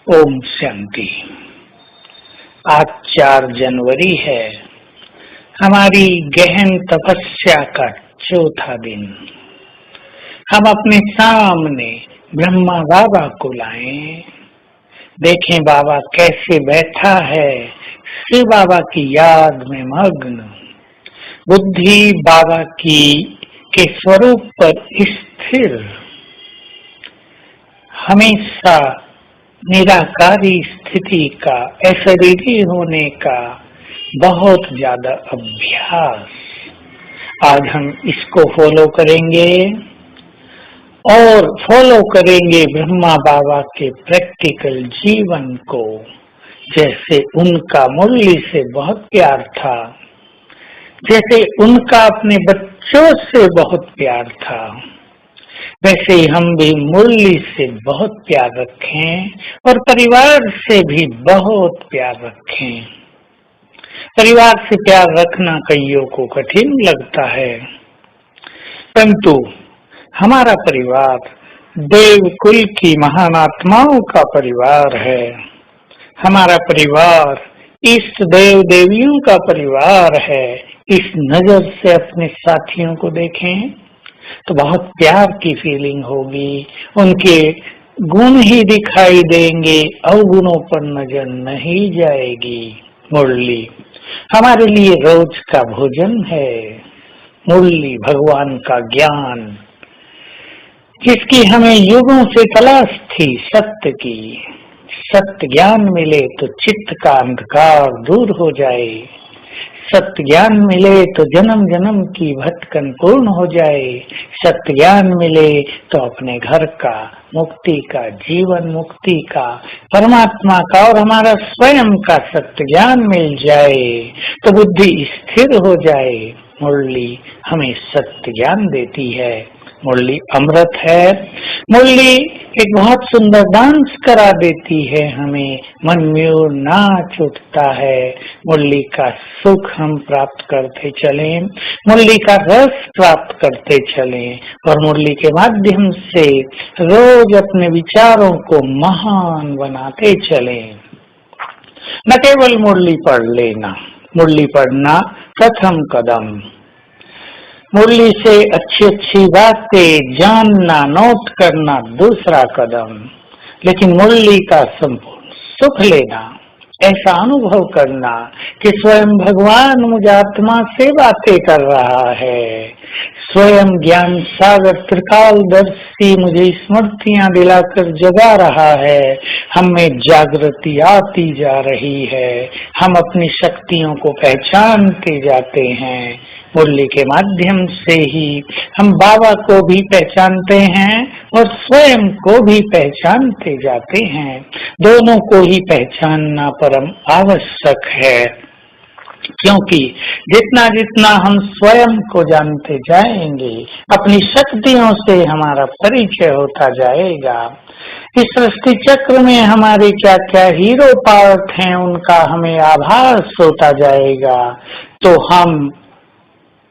ओम शांति। आज 4 जनवरी है, हमारी गहन तपस्या का चौथा दिन। हम अपने सामने ब्रह्मा बाबा को लाएं, देखें बाबा कैसे बैठा है, शिव बाबा की याद में मग्न, बुद्धि बाबा की के स्वरूप पर स्थिर, हमेशा निराकारी स्थिति का, अशरीरी होने का बहुत ज्यादा अभ्यास। आज हम इसको फॉलो करेंगे और फॉलो करेंगे ब्रह्मा बाबा के प्रैक्टिकल जीवन को। जैसे उनका मुरली से बहुत प्यार था, जैसे उनका अपने बच्चों से बहुत प्यार था, वैसे ही हम भी मुरली से बहुत प्यार रखें और परिवार से भी बहुत प्यार रखें। परिवार से प्यार रखना कईयों को कठिन लगता है, परंतु हमारा परिवार देव कुल की महान आत्माओं का परिवार है। हमारा परिवार इष्ट देव देवियों का परिवार है। इस नजर से अपने साथियों को देखें तो बहुत प्यार की फीलिंग होगी। उनके गुण ही दिखाई देंगे, अवगुणों पर नजर नहीं जाएगी। मुरली हमारे लिए रोज का भोजन है। मुरली भगवान का ज्ञान, जिसकी हमें युगों से तलाश थी, सत्य की। सत्य ज्ञान मिले तो चित्त का अंधकार दूर हो जाए। सत्य ज्ञान मिले तो जन्म जन्म की भटकन पूर्ण हो जाए। सत्य ज्ञान मिले तो अपने घर का, मुक्ति का, जीवन मुक्ति का, परमात्मा का और हमारा स्वयं का सत्य ज्ञान मिल जाए तो बुद्धि स्थिर हो जाए। मुरली हमें सत्य ज्ञान देती है। मुरली अमृत है। मुरली एक बहुत सुंदर डांस करा देती है हमें। मन म्यूर नाच उठता है। मुरली का सुख हम प्राप्त करते चलें, मुरली का रस प्राप्त करते चलें और मुरली के माध्यम से रोज अपने विचारों को महान बनाते चलें। न केवल मुरली पढ़ लेना, मुरली पढ़ना प्रथम कदम। मुरली से अच्छी अच्छी बातें जानना, नोट करना दूसरा कदम। लेकिन मुरली का संपूर्ण सुख लेना, ऐसा अनुभव करना कि स्वयं भगवान मुझ आत्मा से बातें कर रहा है। स्वयं ज्ञान सागर त्रिकालदर्शी मुझे स्मृतियां दिलाकर जगा रहा है। हम में जागृति आती जा रही है। हम अपनी शक्तियों को पहचानते जाते हैं। मुरली के माध्यम से ही हम बाबा को भी पहचानते हैं और स्वयं को भी पहचानते जाते हैं। दोनों को ही पहचानना परम आवश्यक है, क्योंकि जितना जितना हम स्वयं को जानते जाएंगे, अपनी शक्तियों से हमारा परिचय होता जाएगा। इस सृष्टि चक्र में हमारे क्या क्या हीरो पार्ट हैं, उनका हमें आभास होता जाएगा। तो हम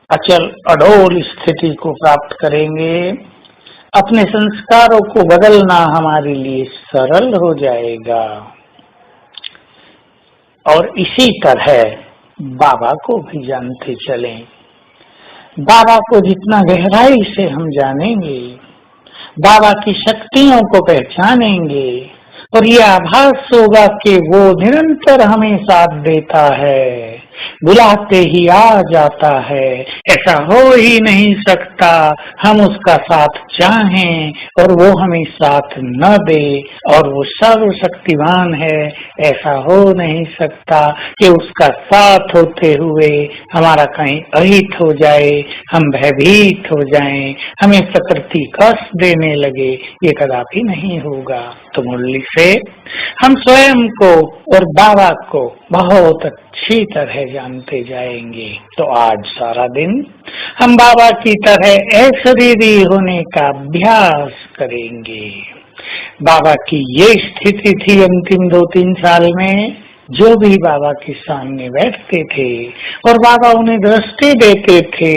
अचल अडोल स्थिति को प्राप्त करेंगे। अपने संस्कारों को बदलना हमारे लिए सरल हो जाएगा। और इसी तरह बाबा को भी जानते चलें। बाबा को जितना गहराई से हम जानेंगे, बाबा की शक्तियों को पहचानेंगे और ये आभास होगा कि वो निरंतर हमें साथ देता है, बुलाते ही आ जाता है। ऐसा हो ही नहीं सकता हम उसका साथ चाहें और वो हमें साथ न दे। और वो सर्वशक्तिमान है, ऐसा हो नहीं सकता कि उसका साथ होते हुए हमारा कहीं अहित हो जाए, हम भयभीत हो जाएं, हमें प्रकृति कष्ट देने लगे। ये कदापि नहीं होगा। तो मुरली से हम स्वयं को और बाबा को बहुत अच्छी तरह जानते जाएंगे। तो आज सारा दिन हम बाबा की तरह अशरीरी होने का अभ्यास करेंगे। बाबा की ये स्थिति थी अंतिम 2-3 साल में। जो भी बाबा के सामने बैठते थे और बाबा उन्हें दृष्टि देते थे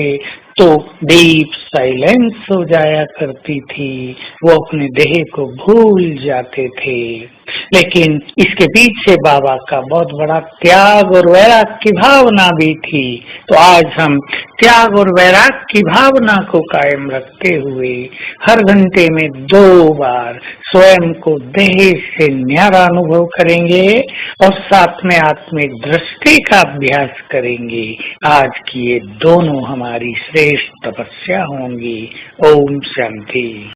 तो डीप साइलेंस हो जाया करती थी। वो अपने देह को भूल जाते थे। लेकिन इसके पीछे बाबा का बहुत बड़ा त्याग और वैराग की भावना भी थी। तो आज हम त्याग और वैराग की भावना को कायम रखते हुए हर घंटे में 2 बार स्वयं को देह से न्यारा अनुभव करेंगे और साथ में आत्मिक दृष्टि का अभ्यास करेंगे। आज की ये दोनों हमारी श्रेष्ठ तपस्या होंगी। ओम शांति।